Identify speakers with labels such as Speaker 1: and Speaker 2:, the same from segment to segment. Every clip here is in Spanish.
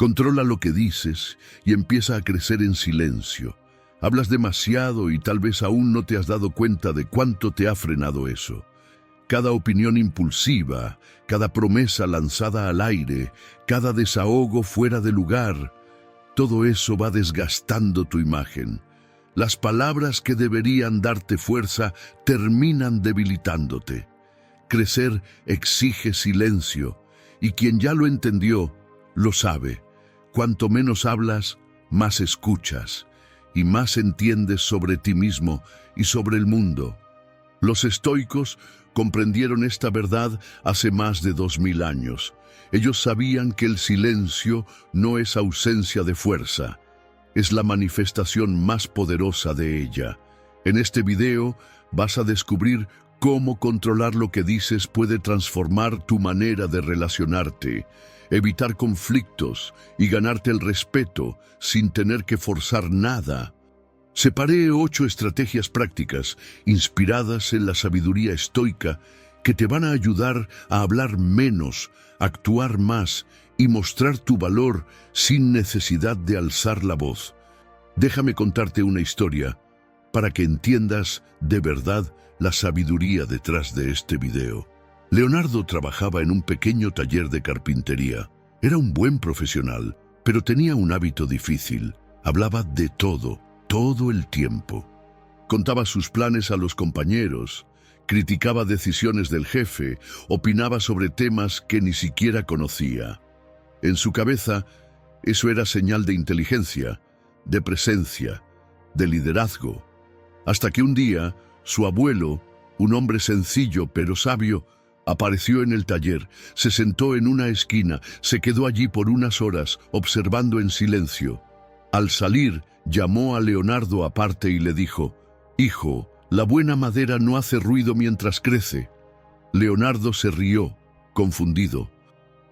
Speaker 1: Controla lo que dices y empieza a crecer en silencio. Hablas demasiado y tal vez aún no te has dado cuenta de cuánto te ha frenado eso. Cada opinión impulsiva, cada promesa lanzada al aire, cada desahogo fuera de lugar, todo eso va desgastando tu imagen. Las palabras que deberían darte fuerza terminan debilitándote. Crecer exige silencio, y quien ya lo entendió, lo sabe. Cuanto menos hablas, más escuchas, y más entiendes sobre ti mismo y sobre el mundo. Los estoicos comprendieron esta verdad hace más de 2000 años. Ellos sabían que el silencio no es ausencia de fuerza, es la manifestación más poderosa de ella. En este video vas a descubrir cómo controlar lo que dices puede transformar tu manera de relacionarte, evitar conflictos y ganarte el respeto sin tener que forzar nada. Separé 8 estrategias prácticas inspiradas en la sabiduría estoica que te van a ayudar a hablar menos, actuar más y mostrar tu valor sin necesidad de alzar la voz. Déjame contarte una historia para que entiendas de verdad la sabiduría detrás de este video. Leonardo trabajaba en un pequeño taller de carpintería. Era un buen profesional, pero tenía un hábito difícil. Hablaba de todo el tiempo. Contaba sus planes a los compañeros, criticaba decisiones del jefe, opinaba sobre temas que ni siquiera conocía. En su cabeza, eso era señal de inteligencia, de presencia, de liderazgo. Hasta que un día, su abuelo, un hombre sencillo pero sabio, apareció en el taller, se sentó en una esquina, se quedó allí por unas horas, observando en silencio. Al salir, llamó a Leonardo aparte y le dijo: «Hijo, la buena madera no hace ruido mientras crece». Leonardo se rió, confundido.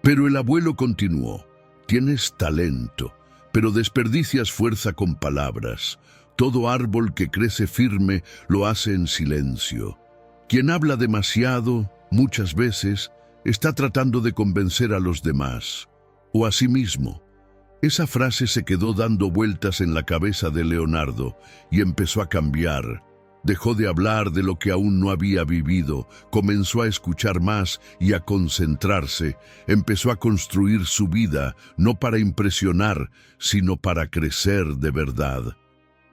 Speaker 1: Pero el abuelo continuó: «Tienes talento, pero desperdicias fuerza con palabras. Todo árbol que crece firme lo hace en silencio. Quien habla demasiado, muchas veces, está tratando de convencer a los demás, o a sí mismo». Esa frase se quedó dando vueltas en la cabeza de Leonardo y empezó a cambiar. Dejó de hablar de lo que aún no había vivido, comenzó a escuchar más y a concentrarse. Empezó a construir su vida, no para impresionar, sino para crecer de verdad.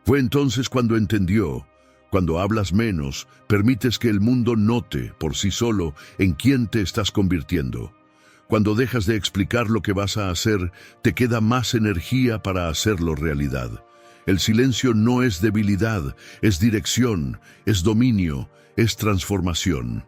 Speaker 1: Fue entonces cuando entendió: cuando hablas menos, permites que el mundo note por sí solo en quién te estás convirtiendo. Cuando dejas de explicar lo que vas a hacer, te queda más energía para hacerlo realidad. El silencio no es debilidad, es dirección, es dominio, es transformación.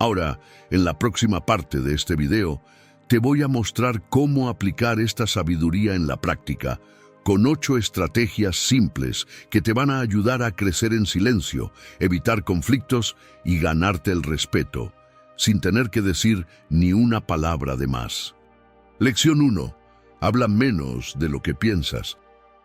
Speaker 1: Ahora, en la próxima parte de este video, te voy a mostrar cómo aplicar esta sabiduría en la práctica, con 8 estrategias simples que te van a ayudar a crecer en silencio, evitar conflictos y ganarte el respeto, sin tener que decir ni una palabra de más. Lección 1. Habla menos de lo que piensas.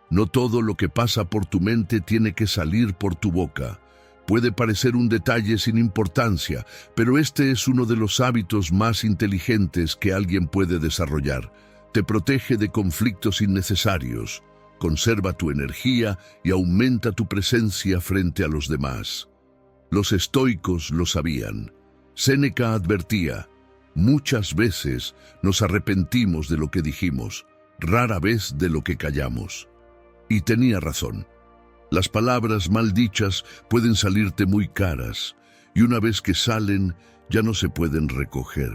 Speaker 1: No todo lo que pasa por tu mente tiene que salir por tu boca. Puede parecer un detalle sin importancia, pero este es uno de los hábitos más inteligentes que alguien puede desarrollar. Te protege de conflictos innecesarios, conserva tu energía y aumenta tu presencia frente a los demás. Los estoicos lo sabían. Séneca advertía: muchas veces nos arrepentimos de lo que dijimos, rara vez de lo que callamos. Y tenía razón. Las palabras mal dichas pueden salirte muy caras, y una vez que salen, ya no se pueden recoger.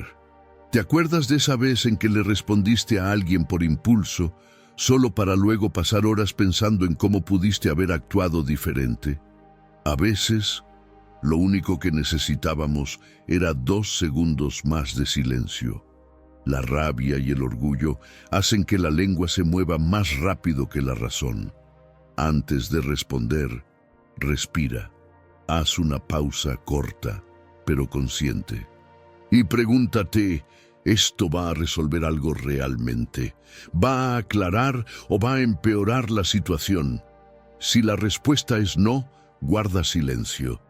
Speaker 1: ¿Te acuerdas de esa vez en que le respondiste a alguien por impulso, solo para luego pasar horas pensando en cómo pudiste haber actuado diferente? A veces, lo único que necesitábamos era 2 segundos más de silencio. La rabia y el orgullo hacen que la lengua se mueva más rápido que la razón. Antes de responder, respira. Haz una pausa corta, pero consciente. Y pregúntate: ¿esto va a resolver algo realmente? ¿Va a aclarar o va a empeorar la situación? Si la respuesta es no, guarda silencio.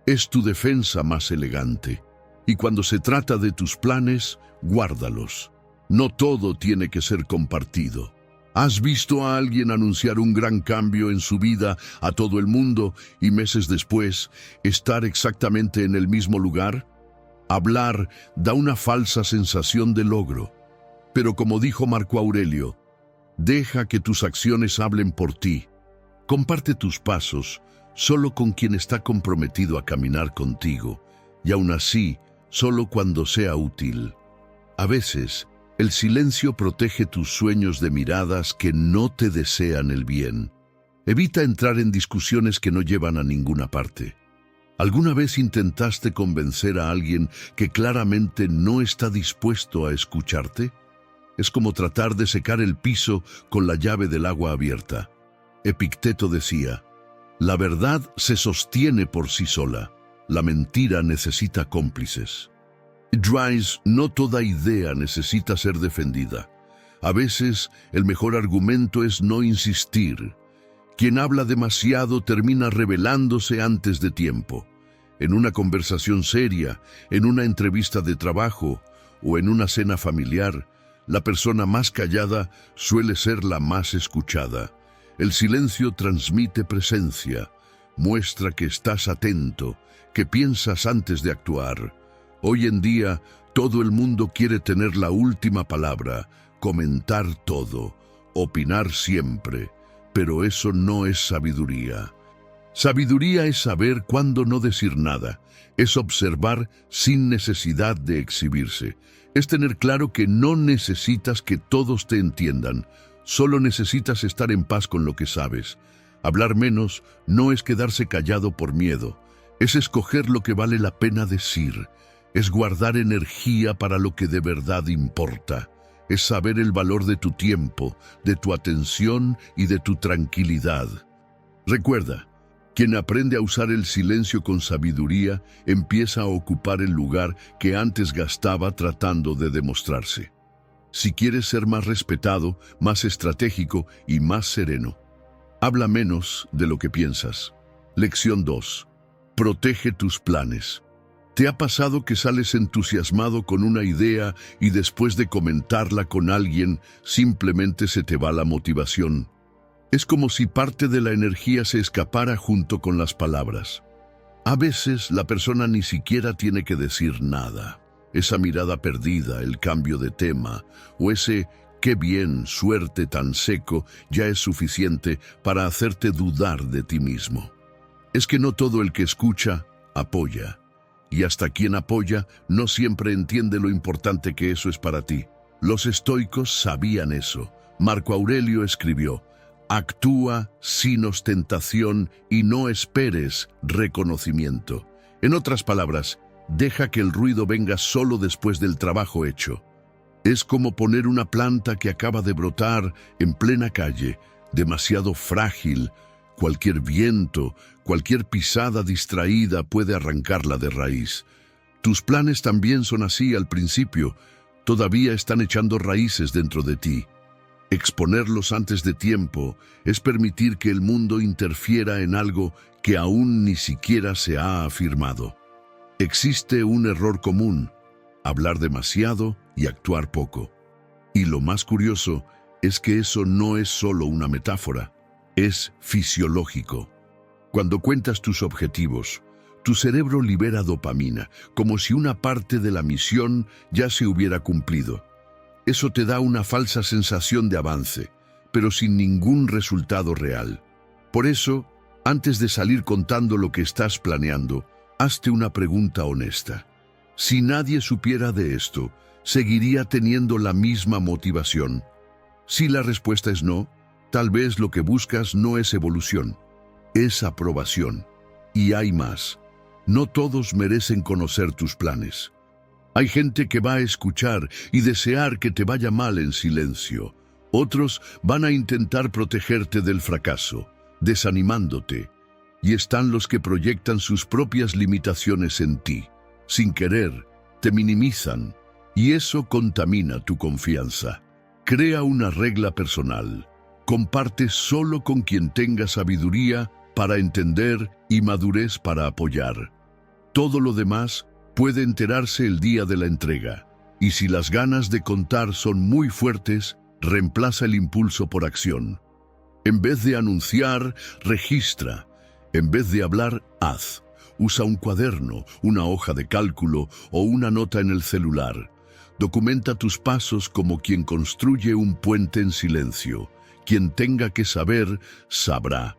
Speaker 1: Es tu defensa más elegante. Y cuando se trata de tus planes, guárdalos. No todo tiene que ser compartido. ¿Has visto a alguien anunciar un gran cambio en su vida a todo el mundo y meses después estar exactamente en el mismo lugar? Hablar da una falsa sensación de logro. Pero como dijo Marco Aurelio, deja que tus acciones hablen por ti. Comparte tus pasos solo con quien está comprometido a caminar contigo, y aún así, solo cuando sea útil. A veces, el silencio protege tus sueños de miradas que no te desean el bien. Evita entrar en discusiones que no llevan a ninguna parte. ¿Alguna vez intentaste convencer a alguien que claramente no está dispuesto a escucharte? Es como tratar de secar el piso con la llave del agua abierta. Epicteto decía, la verdad se sostiene por sí sola, la mentira necesita cómplices. Dries, no toda idea necesita ser defendida. A veces, el mejor argumento es no insistir. Quien habla demasiado termina revelándose antes de tiempo. En una conversación seria, en una entrevista de trabajo o en una cena familiar, la persona más callada suele ser la más escuchada. El silencio transmite presencia, muestra que estás atento, que piensas antes de actuar. Hoy en día, todo el mundo quiere tener la última palabra, comentar todo, opinar siempre, pero eso no es sabiduría. Sabiduría es saber cuándo no decir nada, es observar sin necesidad de exhibirse, es tener claro que no necesitas que todos te entiendan, solo necesitas estar en paz con lo que sabes. Hablar menos no es quedarse callado por miedo, es escoger lo que vale la pena decir, es guardar energía para lo que de verdad importa, es saber el valor de tu tiempo, de tu atención y de tu tranquilidad. Recuerda, quien aprende a usar el silencio con sabiduría empieza a ocupar el lugar que antes gastaba tratando de demostrarse. Si quieres ser más respetado, más estratégico y más sereno, habla menos de lo que piensas. Lección 2. Protege tus planes. ¿Te ha pasado que sales entusiasmado con una idea y después de comentarla con alguien, simplemente se te va la motivación? Es como si parte de la energía se escapara junto con las palabras. A veces la persona ni siquiera tiene que decir nada. Esa mirada perdida, el cambio de tema, o ese «qué bien, suerte» tan seco, ya es suficiente para hacerte dudar de ti mismo. Es que no todo el que escucha, apoya. Y hasta quien apoya no siempre entiende lo importante que eso es para ti. Los estoicos sabían eso. Marco Aurelio escribió, actúa sin ostentación y no esperes reconocimiento. En otras palabras, deja que el ruido venga solo después del trabajo hecho. Es como poner una planta que acaba de brotar en plena calle, demasiado frágil. Cualquier viento, cualquier pisada distraída puede arrancarla de raíz. Tus planes también son así al principio, todavía están echando raíces dentro de ti. Exponerlos antes de tiempo es permitir que el mundo interfiera en algo que aún ni siquiera se ha afirmado. Existe un error común, hablar demasiado y actuar poco. Y lo más curioso es que eso no es solo una metáfora, es fisiológico. Cuando cuentas tus objetivos, tu cerebro libera dopamina, como si una parte de la misión ya se hubiera cumplido. Eso te da una falsa sensación de avance, pero sin ningún resultado real. Por eso, antes de salir contando lo que estás planeando, hazte una pregunta honesta. Si nadie supiera de esto, ¿seguiría teniendo la misma motivación? Si la respuesta es no, tal vez lo que buscas no es evolución, es aprobación. Y hay más. No todos merecen conocer tus planes. Hay gente que va a escuchar y desear que te vaya mal en silencio. Otros van a intentar protegerte del fracaso, desanimándote. Y están los que proyectan sus propias limitaciones en ti. Sin querer, te minimizan. Y eso contamina tu confianza. Crea una regla personal. Comparte solo con quien tenga sabiduría para entender y madurez para apoyar. Todo lo demás puede enterarse el día de la entrega. Y si las ganas de contar son muy fuertes, reemplaza el impulso por acción. En vez de anunciar, registra. En vez de hablar, haz. Usa un cuaderno, una hoja de cálculo o una nota en el celular. Documenta tus pasos como quien construye un puente en silencio. Quien tenga que saber, sabrá,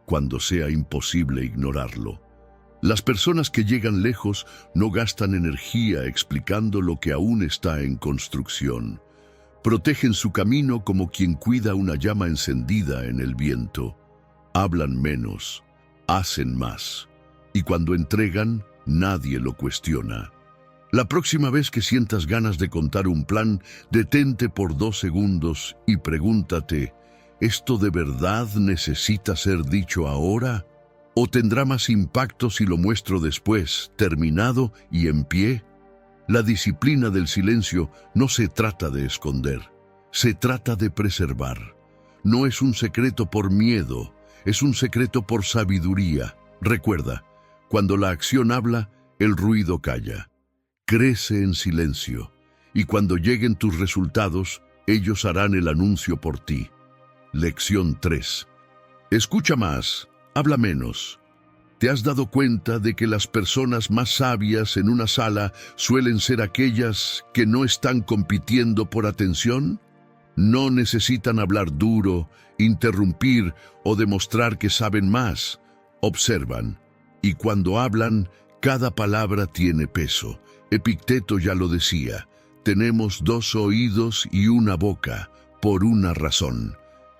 Speaker 1: cuando sea imposible ignorarlo. Las personas que llegan lejos no gastan energía explicando lo que aún está en construcción. Protegen su camino como quien cuida una llama encendida en el viento. Hablan menos, hacen más. Y cuando entregan, nadie lo cuestiona. La próxima vez que sientas ganas de contar un plan, detente por 2 segundos y pregúntate, ¿esto de verdad necesita ser dicho ahora? ¿O tendrá más impacto si lo muestro después, terminado y en pie? La disciplina del silencio no se trata de esconder, se trata de preservar. No es un secreto por miedo, es un secreto por sabiduría. Recuerda, cuando la acción habla, el ruido calla. Crece en silencio, y cuando lleguen tus resultados, ellos harán el anuncio por ti. Lección 3. Escucha más, habla menos. ¿Te has dado cuenta de que las personas más sabias en una sala suelen ser aquellas que no están compitiendo por atención? No necesitan hablar duro, interrumpir o demostrar que saben más. Observan, y cuando hablan, cada palabra tiene peso. Epicteto ya lo decía, tenemos 2 oídos y una boca, por una razón.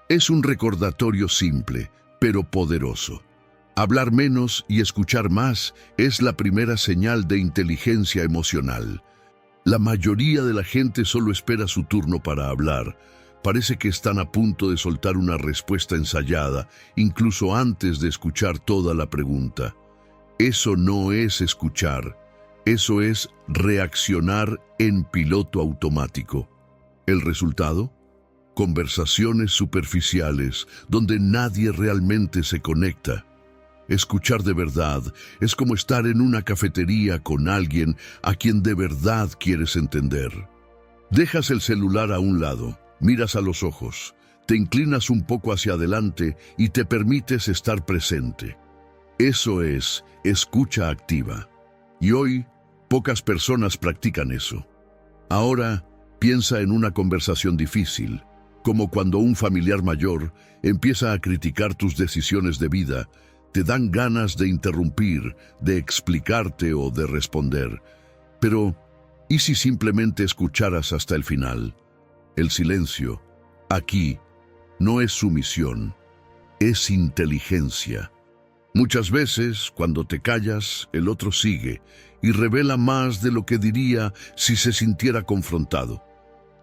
Speaker 1: Es un recordatorio simple, pero poderoso. Hablar menos y escuchar más es la primera señal de inteligencia emocional. La mayoría de la gente solo espera su turno para hablar. Parece que están a punto de soltar una respuesta ensayada, incluso antes de escuchar toda la pregunta. Eso no es escuchar, eso es reaccionar en piloto automático. ¿El resultado? Conversaciones superficiales, donde nadie realmente se conecta. Escuchar de verdad es como estar en una cafetería con alguien a quien de verdad quieres entender. Dejas el celular a un lado, miras a los ojos, te inclinas un poco hacia adelante y te permites estar presente. Eso es escucha activa. Y hoy, pocas personas practican eso. Ahora, piensa en una conversación difícil, como cuando un familiar mayor empieza a criticar tus decisiones de vida. Te dan ganas de interrumpir, de explicarte o de responder. Pero, ¿y si simplemente escucharas hasta el final? El silencio, aquí, no es sumisión, es inteligencia. Muchas veces, cuando te callas, el otro sigue y revela más de lo que diría si se sintiera confrontado.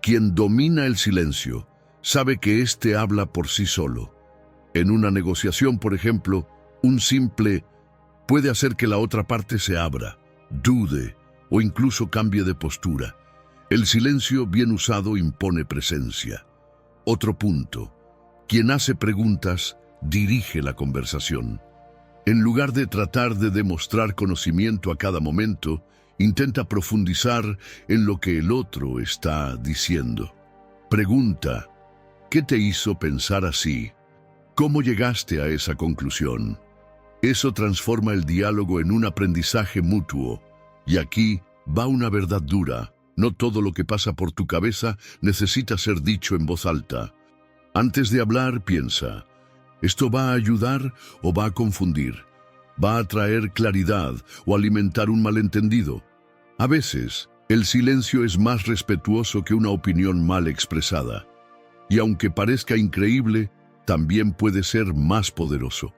Speaker 1: Quien domina el silencio sabe que éste habla por sí solo. En una negociación, por ejemplo, un simple puede hacer que la otra parte se abra, dude o incluso cambie de postura. El silencio bien usado impone presencia. Otro punto. Quien hace preguntas dirige la conversación. En lugar de tratar de demostrar conocimiento a cada momento, intenta profundizar en lo que el otro está diciendo. Pregunta, ¿qué te hizo pensar así? ¿Cómo llegaste a esa conclusión? Eso transforma el diálogo en un aprendizaje mutuo. Y aquí va una verdad dura. No todo lo que pasa por tu cabeza necesita ser dicho en voz alta. Antes de hablar, piensa, ¿esto va a ayudar o va a confundir? ¿Va a traer claridad o alimentar un malentendido? A veces, el silencio es más respetuoso que una opinión mal expresada. Y aunque parezca increíble, también puede ser más poderoso.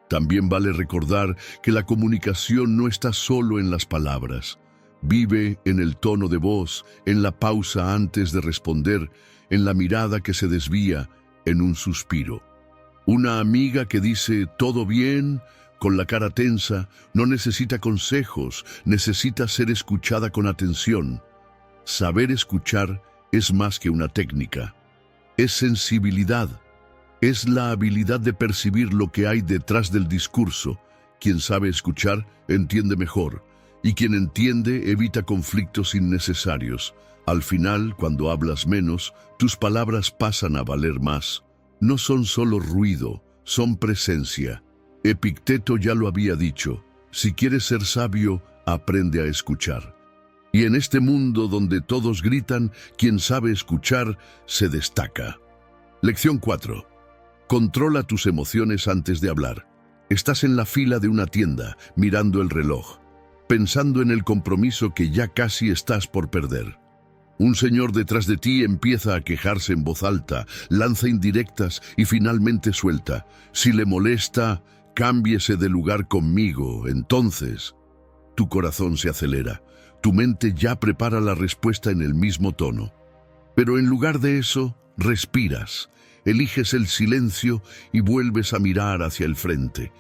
Speaker 1: También vale recordar que la comunicación no está solo en las palabras. Vive en el tono de voz, en la pausa antes de responder, en la mirada que se desvía, en un suspiro. Una amiga que dice «¿todo bien?», con la cara tensa, no necesita consejos, necesita ser escuchada con atención. Saber escuchar es más que una técnica. Es sensibilidad. Es la habilidad de percibir lo que hay detrás del discurso. Quien sabe escuchar, entiende mejor. Y quien entiende evita conflictos innecesarios. Al final, cuando hablas menos, tus palabras pasan a valer más. No son solo ruido, son presencia. Epicteto ya lo había dicho: si quieres ser sabio, aprende a escuchar. Y en este mundo donde todos gritan, quien sabe escuchar se destaca. Lección 4. Controla tus emociones antes de hablar. Estás en la fila de una tienda, mirando el reloj, pensando en el compromiso que ya casi estás por perder. Un señor detrás de ti empieza a quejarse en voz alta, lanza indirectas y finalmente suelta: si le molesta, cámbiese de lugar conmigo. Entonces, tu corazón se acelera. Tu mente ya prepara la respuesta en el mismo tono. Pero en lugar de eso, respiras, eliges el silencio y vuelves a mirar hacia el frente.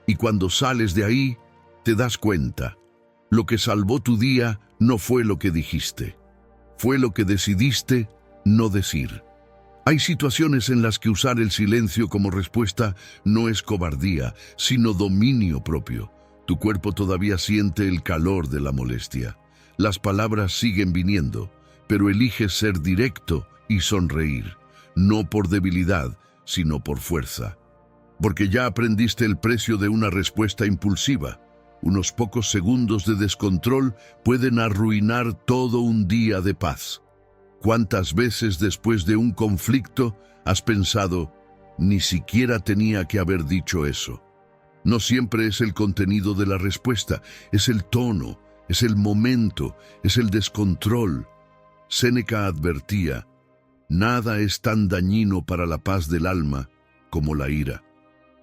Speaker 1: Y cuando sales de ahí, te das cuenta: lo que salvó tu día no fue lo que dijiste, fue lo que decidiste no decir. Hay situaciones en las que usar el silencio como respuesta no es cobardía, sino dominio propio. Tu cuerpo todavía siente el calor de la molestia. Las palabras siguen viniendo, pero eliges ser directo y sonreír, no por debilidad, sino por fuerza. Porque ya aprendiste el precio de una respuesta impulsiva. Unos pocos segundos de descontrol pueden arruinar todo un día de paz. ¿Cuántas veces después de un conflicto has pensado: ni siquiera tenía que haber dicho eso? No siempre es el contenido de la respuesta, es el tono, es el momento, es el descontrol. Séneca advertía: nada es tan dañino para la paz del alma como la ira.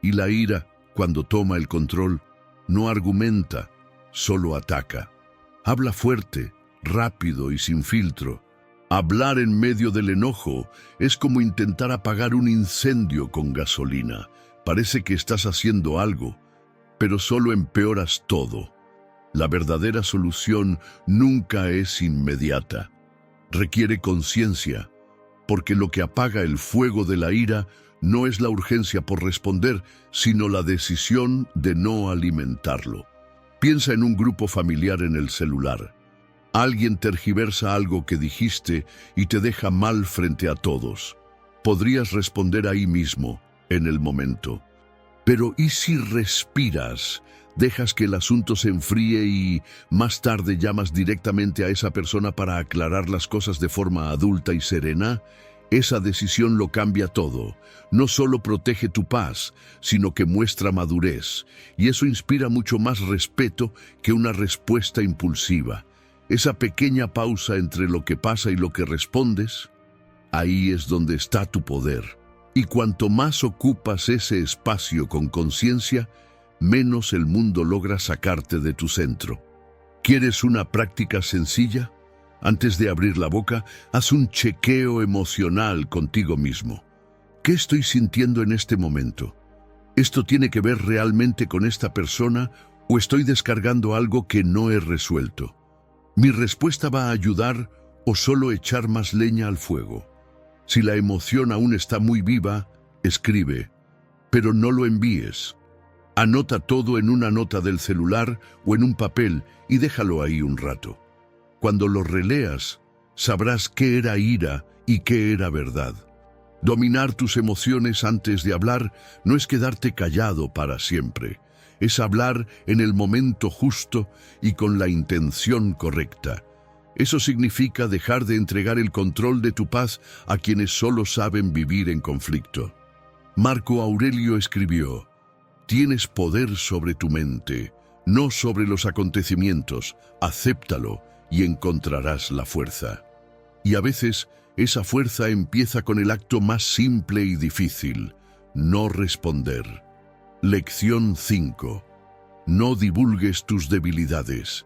Speaker 1: Y la ira, cuando toma el control, no argumenta, solo ataca. Habla fuerte, rápido y sin filtro. Hablar en medio del enojo es como intentar apagar un incendio con gasolina. Parece que estás haciendo algo, pero solo empeoras todo. La verdadera solución nunca es inmediata. Requiere conciencia, porque lo que apaga el fuego de la ira no es la urgencia por responder, sino la decisión de no alimentarlo. Piensa en un grupo familiar en el celular. Alguien tergiversa algo que dijiste y te deja mal frente a todos. Podrías responder ahí mismo, en el momento. Pero ¿y si respiras? Dejas que el asunto se enfríe y más tarde llamas directamente a esa persona para aclarar las cosas de forma adulta y serena. Esa decisión lo cambia todo. No solo protege tu paz, sino que muestra madurez. Y eso inspira mucho más respeto que una respuesta impulsiva. Esa pequeña pausa entre lo que pasa y lo que respondes, ahí es donde está tu poder. Y cuanto más ocupas ese espacio con conciencia, menos el mundo logra sacarte de tu centro. ¿Quieres una práctica sencilla? Antes de abrir la boca, haz un chequeo emocional contigo mismo. ¿Qué estoy sintiendo en este momento? ¿Esto tiene que ver realmente con esta persona o estoy descargando algo que no he resuelto? ¿Mi respuesta va a ayudar o solo echar más leña al fuego? Si la emoción aún está muy viva, escribe, pero no lo envíes. Anota todo en una nota del celular o en un papel y déjalo ahí un rato. Cuando lo releas, sabrás qué era ira y qué era verdad. Dominar tus emociones antes de hablar no es quedarte callado para siempre. Es hablar en el momento justo y con la intención correcta. Eso significa dejar de entregar el control de tu paz a quienes solo saben vivir en conflicto. Marco Aurelio escribió: tienes poder sobre tu mente, no sobre los acontecimientos. Acéptalo y encontrarás la fuerza. Y a veces, esa fuerza empieza con el acto más simple y difícil: no responder. Lección 5. No divulgues tus debilidades.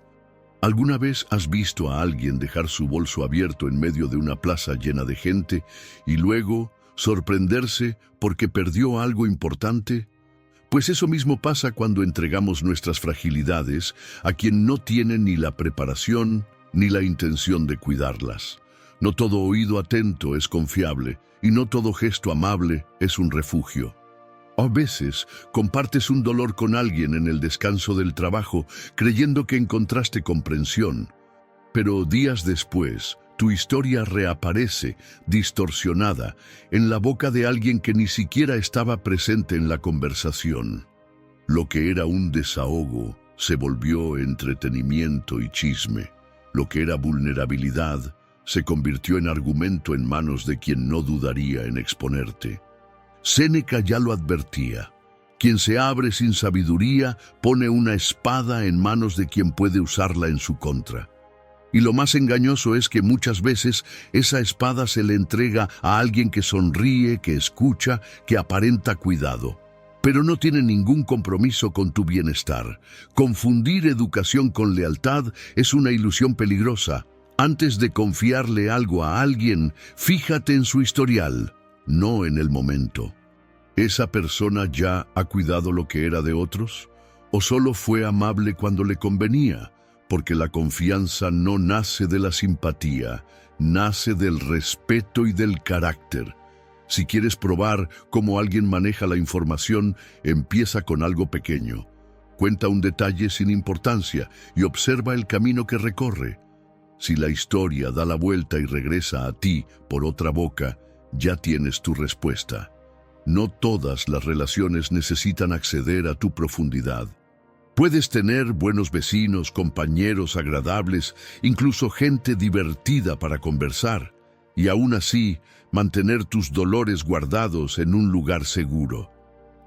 Speaker 1: ¿Alguna vez has visto a alguien dejar su bolso abierto en medio de una plaza llena de gente y luego sorprenderse porque perdió algo importante? Pues eso mismo pasa cuando entregamos nuestras fragilidades a quien no tiene ni la preparación ni la intención de cuidarlas. No todo oído atento es confiable y no todo gesto amable es un refugio. A veces compartes un dolor con alguien en el descanso del trabajo, creyendo que encontraste comprensión. Pero días después, tu historia reaparece, distorsionada, en la boca de alguien que ni siquiera estaba presente en la conversación. Lo que era un desahogo se volvió entretenimiento y chisme. Lo que era vulnerabilidad se convirtió en argumento en manos de quien no dudaría en exponerte. Séneca ya lo advertía. Quien se abre sin sabiduría pone una espada en manos de quien puede usarla en su contra. Y lo más engañoso es que muchas veces esa espada se le entrega a alguien que sonríe, que escucha, que aparenta cuidado, pero no tiene ningún compromiso con tu bienestar. Confundir educación con lealtad es una ilusión peligrosa. Antes de confiarle algo a alguien, fíjate en su historial, no en el momento. ¿Esa persona ya ha cuidado lo que era de otros? ¿O solo fue amable cuando le convenía? Porque la confianza no nace de la simpatía, nace del respeto y del carácter. Si quieres probar cómo alguien maneja la información, empieza con algo pequeño. Cuenta un detalle sin importancia y observa el camino que recorre. Si la historia da la vuelta y regresa a ti por otra boca, ya tienes tu respuesta. No todas las relaciones necesitan acceder a tu profundidad. Puedes tener buenos vecinos, compañeros agradables, incluso gente divertida para conversar, y aún así mantener tus dolores guardados en un lugar seguro.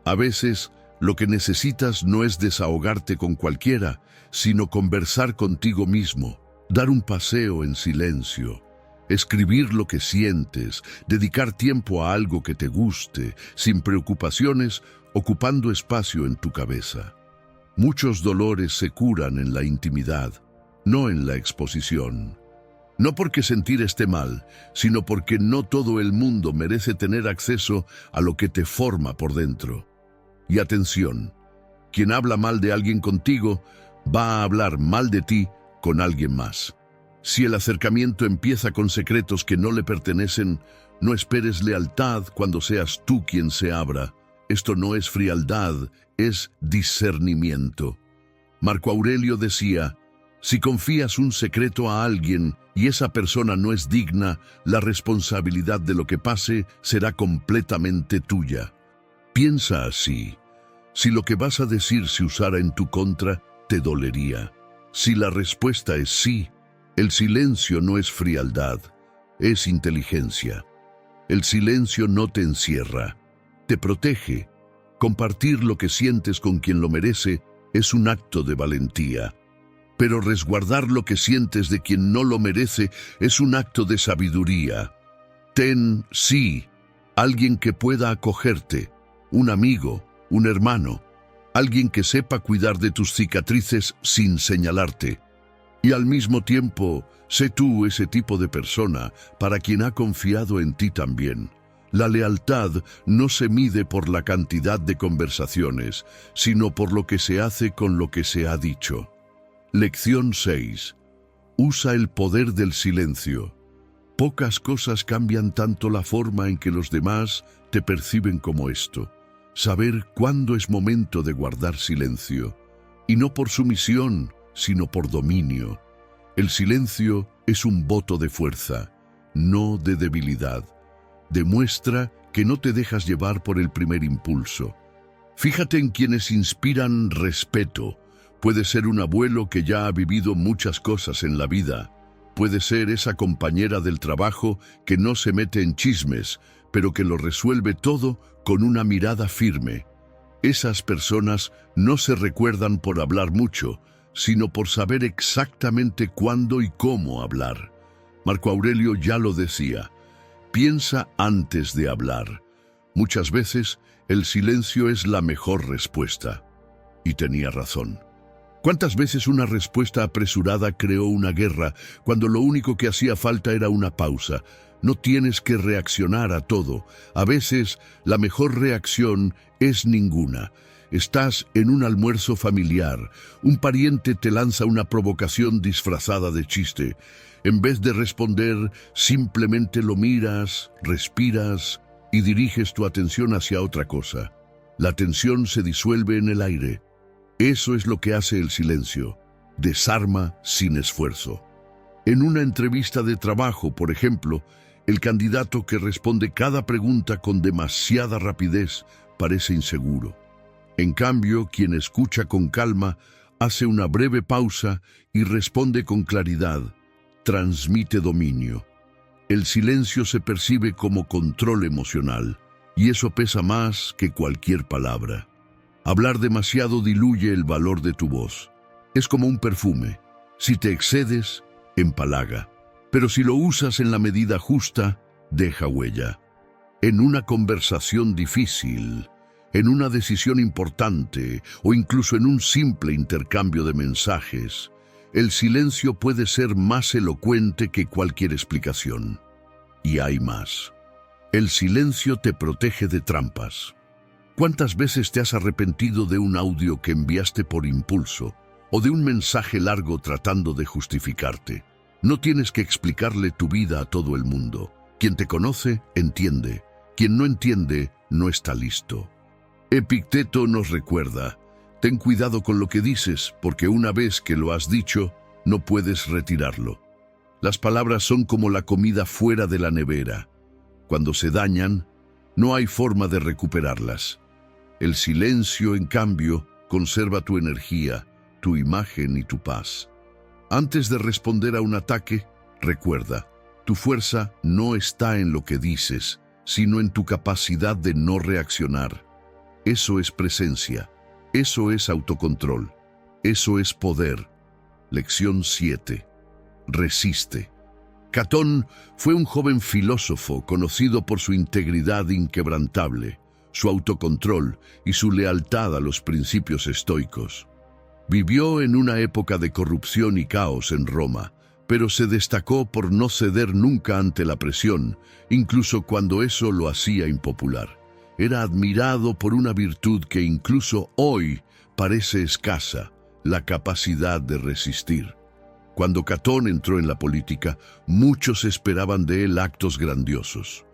Speaker 1: A veces, lo que necesitas no es desahogarte con cualquiera, sino conversar contigo mismo, dar un paseo en silencio, escribir lo que sientes, dedicar tiempo a algo que te guste, sin preocupaciones, ocupando espacio en tu cabeza. Muchos dolores se curan en la intimidad, no en la exposición. No porque sentir esté mal, sino porque no todo el mundo merece tener acceso a lo que te forma por dentro. Y atención, quien habla mal de alguien contigo, va a hablar mal de ti con alguien más. Si el acercamiento empieza con secretos que no le pertenecen, no esperes lealtad cuando seas tú quien se abra. Esto no es frialdad, es discernimiento. Marco Aurelio decía, si confías un secreto a alguien y esa persona no es digna, la responsabilidad de lo que pase será completamente tuya. Piensa así. Si lo que vas a decir se usara en tu contra, te dolería. Si la respuesta es sí, el silencio no es frialdad, es inteligencia. El silencio no te encierra, te protege. Compartir lo que sientes con quien lo merece es un acto de valentía. Pero resguardar lo que sientes de quien no lo merece es un acto de sabiduría. Ten, sí, alguien que pueda acogerte, un amigo, un hermano, alguien que sepa cuidar de tus cicatrices sin señalarte. Y al mismo tiempo, sé tú ese tipo de persona para quien ha confiado en ti también. La lealtad no se mide por la cantidad de conversaciones, sino por lo que se hace con lo que se ha dicho. Lección 6. Usa el poder del silencio. Pocas cosas cambian tanto la forma en que los demás te perciben como esto. Saber cuándo es momento de guardar silencio. Y no por sumisión, sino por dominio. El silencio es un voto de fuerza, no de debilidad. Demuestra que no te dejas llevar por el primer impulso. Fíjate en quienes inspiran respeto. Puede ser un abuelo que ya ha vivido muchas cosas en la vida. Puede ser esa compañera del trabajo que no se mete en chismes, pero que lo resuelve todo con una mirada firme. Esas personas no se recuerdan por hablar mucho, sino por saber exactamente cuándo y cómo hablar. Marco Aurelio ya lo decía. Piensa antes de hablar. Muchas veces el silencio es la mejor respuesta. Y tenía razón. ¿Cuántas veces una respuesta apresurada creó una guerra cuando lo único que hacía falta era una pausa? No tienes que reaccionar a todo. A veces la mejor reacción es ninguna. Estás en un almuerzo familiar. Un pariente te lanza una provocación disfrazada de chiste. En vez de responder, simplemente lo miras, respiras y diriges tu atención hacia otra cosa. La tensión se disuelve en el aire. Eso es lo que hace el silencio. Desarma sin esfuerzo. En una entrevista de trabajo, por ejemplo, el candidato que responde cada pregunta con demasiada rapidez parece inseguro. En cambio, quien escucha con calma, hace una breve pausa y responde con claridad, transmite dominio. El silencio se percibe como control emocional, y eso pesa más que cualquier palabra. Hablar demasiado diluye el valor de tu voz. Es como un perfume. Si te excedes, empalaga. Pero si lo usas en la medida justa, deja huella. En una conversación difícil, en una decisión importante o incluso en un simple intercambio de mensajes, el silencio puede ser más elocuente que cualquier explicación. Y hay más. El silencio te protege de trampas. ¿Cuántas veces te has arrepentido de un audio que enviaste por impulso o de un mensaje largo tratando de justificarte? No tienes que explicarle tu vida a todo el mundo. Quien te conoce, entiende. Quien no entiende, no está listo. Epicteto nos recuerda, ten cuidado con lo que dices, porque una vez que lo has dicho, no puedes retirarlo. Las palabras son como la comida fuera de la nevera. Cuando se dañan, no hay forma de recuperarlas. El silencio, en cambio, conserva tu energía, tu imagen y tu paz. Antes de responder a un ataque, recuerda, tu fuerza no está en lo que dices, sino en tu capacidad de no reaccionar. Eso es presencia, eso es autocontrol, eso es poder. Lección 7. Resiste. Catón fue un joven filósofo conocido por su integridad inquebrantable, su autocontrol y su lealtad a los principios estoicos. Vivió en una época de corrupción y caos en Roma, pero se destacó por no ceder nunca ante la presión, incluso cuando eso lo hacía impopular. Era admirado por una virtud que incluso hoy parece escasa, la capacidad de resistir. Cuando Catón entró en la política, muchos esperaban de él actos grandiosos.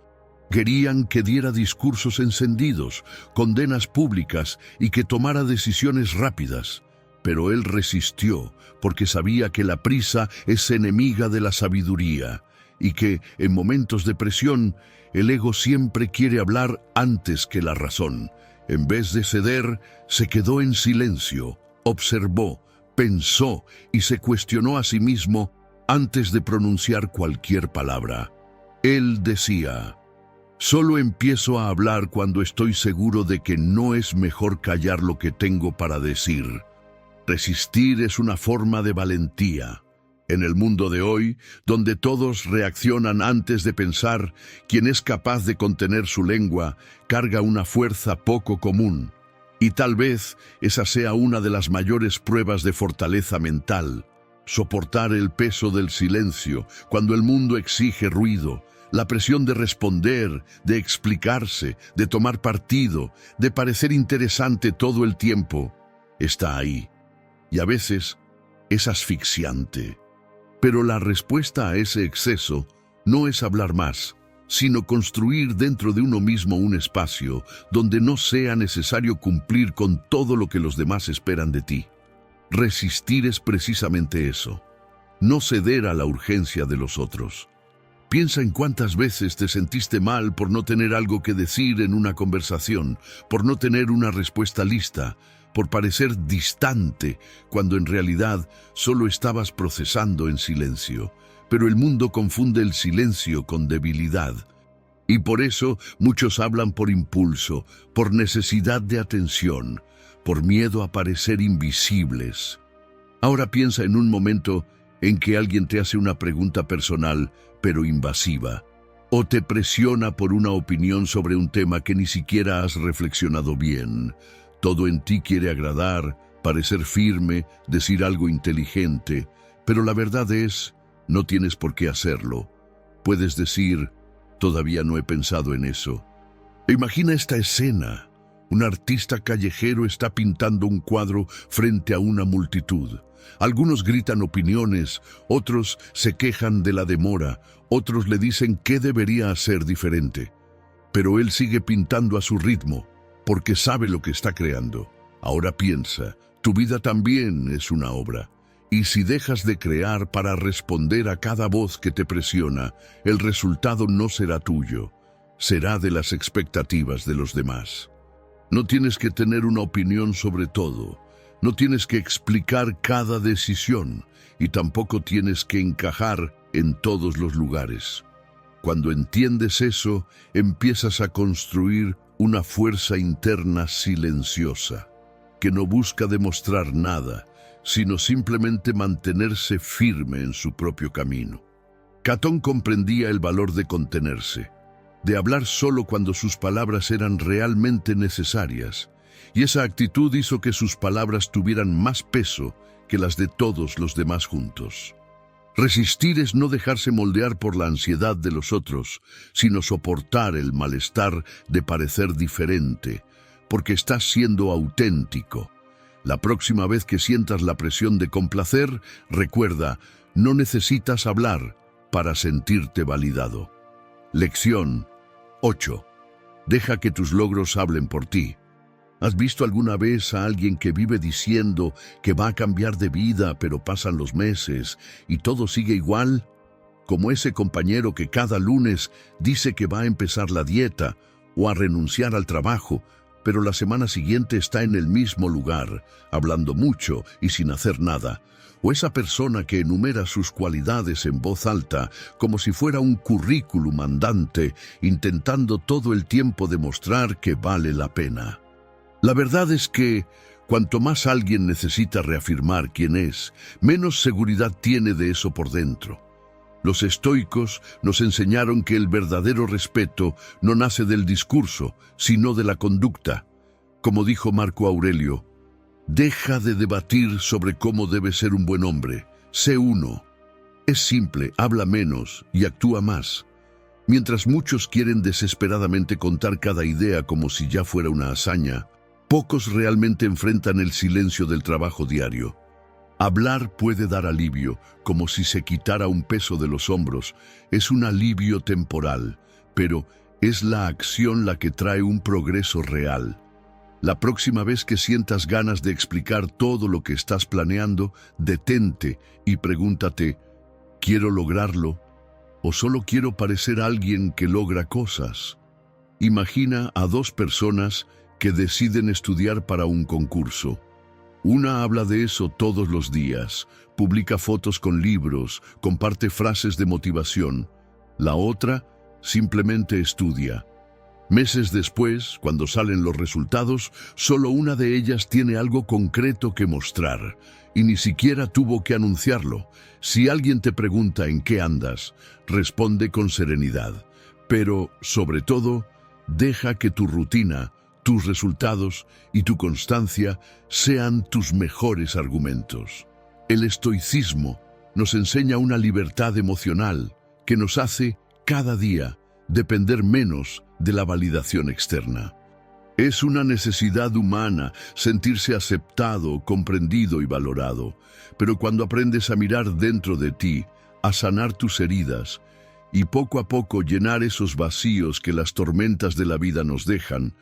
Speaker 1: Querían que diera discursos encendidos, condenas públicas y que tomara decisiones rápidas. Pero él resistió porque sabía que la prisa es enemiga de la sabiduría y que, en momentos de presión, el ego siempre quiere hablar antes que la razón. En vez de ceder, se quedó en silencio, observó, pensó y se cuestionó a sí mismo antes de pronunciar cualquier palabra. Él decía, solo empiezo a hablar cuando estoy seguro de que no es mejor callar lo que tengo para decir. Resistir es una forma de valentía. En el mundo de hoy, donde todos reaccionan antes de pensar, quien es capaz de contener su lengua carga una fuerza poco común. Y tal vez esa sea una de las mayores pruebas de fortaleza mental. Soportar el peso del silencio cuando el mundo exige ruido, la presión de responder, de explicarse, de tomar partido, de parecer interesante todo el tiempo, está ahí. Y a veces es asfixiante. Pero la respuesta a ese exceso no es hablar más, sino construir dentro de uno mismo un espacio donde no sea necesario cumplir con todo lo que los demás esperan de ti. Resistir es precisamente eso, no ceder a la urgencia de los otros. Piensa en cuántas veces te sentiste mal por no tener algo que decir en una conversación, por no tener una respuesta lista, por parecer distante, cuando en realidad solo estabas procesando en silencio. Pero el mundo confunde el silencio con debilidad. Y por eso muchos hablan por impulso, por necesidad de atención, por miedo a parecer invisibles. Ahora piensa en un momento en que alguien te hace una pregunta personal, pero invasiva, o te presiona por una opinión sobre un tema que ni siquiera has reflexionado bien. Todo en ti quiere agradar, parecer firme, decir algo inteligente, pero la verdad es, no tienes por qué hacerlo. Puedes decir, todavía no he pensado en eso. Imagina esta escena. Un artista callejero está pintando un cuadro frente a una multitud. Algunos gritan opiniones, otros se quejan de la demora, otros le dicen qué debería hacer diferente. Pero él sigue pintando a su ritmo. porque sabe lo que está creando. Ahora piensa, tu vida también es una obra. Y si dejas de crear para responder a cada voz que te presiona, el resultado no será tuyo, será de las expectativas de los demás. No tienes que tener una opinión sobre todo, no tienes que explicar cada decisión y tampoco tienes que encajar en todos los lugares. Cuando entiendes eso, empiezas a construir una fuerza interna silenciosa, que no busca demostrar nada, sino simplemente mantenerse firme en su propio camino. Catón comprendía el valor de contenerse, de hablar solo cuando sus palabras eran realmente necesarias, y esa actitud hizo que sus palabras tuvieran más peso que las de todos los demás juntos. Resistir es no dejarse moldear por la ansiedad de los otros, sino soportar el malestar de parecer diferente, porque estás siendo auténtico. La próxima vez que sientas la presión de complacer, recuerda, no necesitas hablar para sentirte validado. Lección 8. Deja que tus logros hablen por ti. ¿Has visto alguna vez a alguien que vive diciendo que va a cambiar de vida, pero pasan los meses y todo sigue igual? Como ese compañero que cada lunes dice que va a empezar la dieta o a renunciar al trabajo, pero la semana siguiente está en el mismo lugar, hablando mucho y sin hacer nada. O esa persona que enumera sus cualidades en voz alta, como si fuera un currículum andante, intentando todo el tiempo demostrar que vale la pena. La verdad es que, cuanto más alguien necesita reafirmar quién es, menos seguridad tiene de eso por dentro. Los estoicos nos enseñaron que el verdadero respeto no nace del discurso, sino de la conducta. Como dijo Marco Aurelio, deja de debatir sobre cómo debe ser un buen hombre, sé uno. Es simple, habla menos y actúa más. Mientras muchos quieren desesperadamente contar cada idea como si ya fuera una hazaña, pocos realmente enfrentan el silencio del trabajo diario. Hablar puede dar alivio, como si se quitara un peso de los hombros. Es un alivio temporal, pero es la acción la que trae un progreso real. La próxima vez que sientas ganas de explicar todo lo que estás planeando, detente y pregúntate, ¿quiero lograrlo? ¿O solo quiero parecer alguien que logra cosas? Imagina a dos personas que deciden estudiar para un concurso. Una habla de eso todos los días, publica fotos con libros, comparte frases de motivación. La otra simplemente estudia. Meses después, cuando salen los resultados, solo una de ellas tiene algo concreto que mostrar, y ni siquiera tuvo que anunciarlo. Si alguien te pregunta en qué andas, responde con serenidad. Pero, sobre todo, deja que tu rutina, tus resultados y tu constancia sean tus mejores argumentos. El estoicismo nos enseña una libertad emocional que nos hace, cada día, depender menos de la validación externa. Es una necesidad humana sentirse aceptado, comprendido y valorado, pero cuando aprendes a mirar dentro de ti, a sanar tus heridas y poco a poco llenar esos vacíos que las tormentas de la vida nos dejan,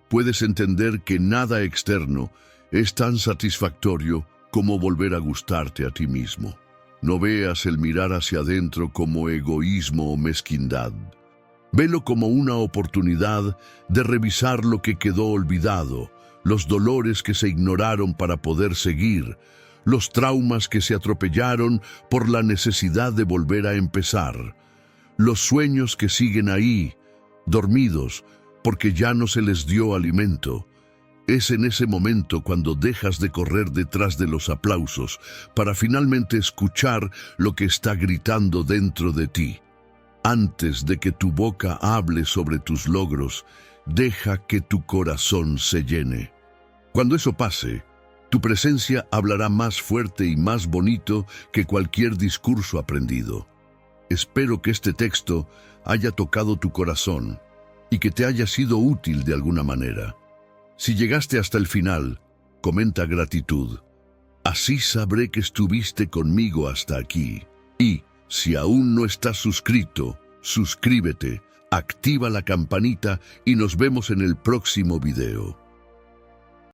Speaker 1: puedes entender que nada externo es tan satisfactorio como volver a gustarte a ti mismo. No veas el mirar hacia adentro como egoísmo o mezquindad. Velo como una oportunidad de revisar lo que quedó olvidado, los dolores que se ignoraron para poder seguir, los traumas que se atropellaron por la necesidad de volver a empezar, los sueños que siguen ahí, dormidos, porque ya no se les dio alimento. Es en ese momento cuando dejas de correr detrás de los aplausos para finalmente escuchar lo que está gritando dentro de ti. Antes de que tu boca hable sobre tus logros, deja que tu corazón se llene. Cuando eso pase, tu presencia hablará más fuerte y más bonito que cualquier discurso aprendido. Espero que este texto haya tocado tu corazón y que te haya sido útil de alguna manera. Si llegaste hasta el final, comenta gratitud. Así sabré que estuviste conmigo hasta aquí. Y, si aún no estás suscrito, suscríbete, activa la campanita y nos vemos en el próximo video.